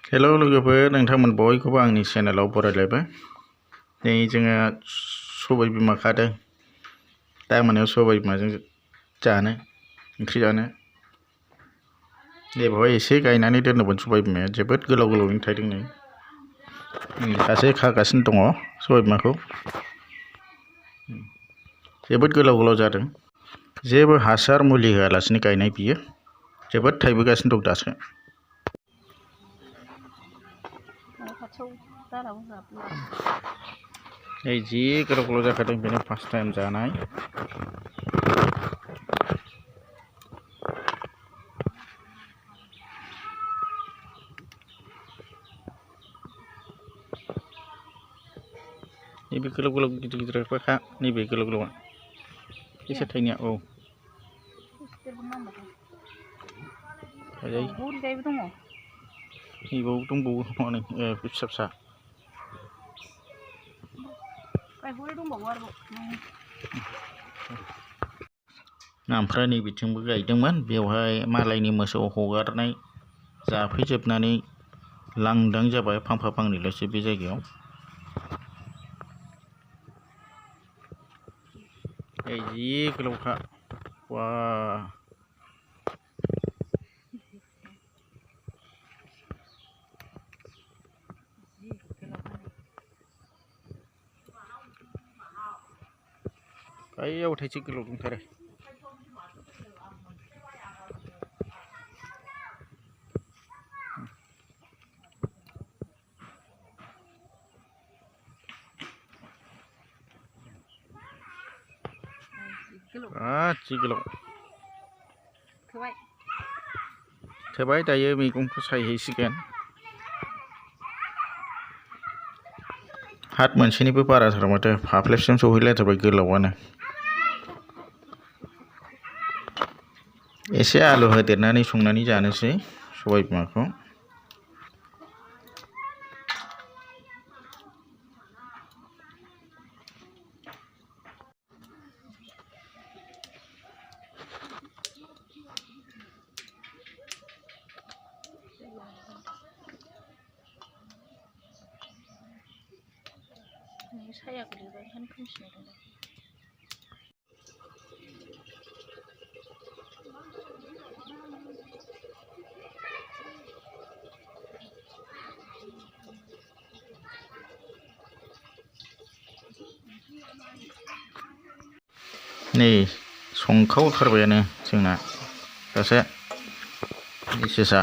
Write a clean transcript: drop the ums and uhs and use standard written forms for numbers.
Hello लोगोफोर नोंथांमोन बयखौबो आंनि चेनेलाव बरायलायबाय। नै जोङो सबाय बिमा खादों। दा मोनायाव सबाय बिमाजों जानो ओंख्रि जानो। बेवहाय एसे गायनानै दोनदोंमोन सबाय बिमाया जोबोद गोलाव गोलावैनो थायदों नै। सासे खागासिनो दङ सबाय बिमाखौ। जोबोद गोलाव गोलाव जादों। जेबो हासार मुलि होआलासिनो गायनाय बियो। जोबोद थायबोगासिनो दं दासो। नै जि गोलाव गोलाव जाखादों बेनो फार्स्ट टाइम जानाय। नैबे गोलाव गोलाव गिदिर गिदिरखा नैबे गोलाव गोलावा एसे थाइनाया औ नैबाव दंबावो हनै फिसा फिसा ओमफ्राय नैबिथिंबो गायदोंमोन बेवहाय मालायनि मोसौ हगारनाय जाफैजोबनानै लांदां जाबाय फांफा फांनैल'सो बे जायगायाव। जि गोलावखा वा बैयाव थाइसे गोलाव दंथारो। जि गोलाव थोबाय दायो मैगंखौ सायहैसिगोन। हाथ मोनसेनिबो बाराथार माथो फाफ्लिसिम सहैलायथारबाय गोलावानो। एसे आलु होदेरनानै संनानै जानोसै सबाय बिमाखौ। साया गोलैबाय ओंखायनो खोमसिनाय दं। नै संखावथारबायानो जोंना दासो डिसेसआ।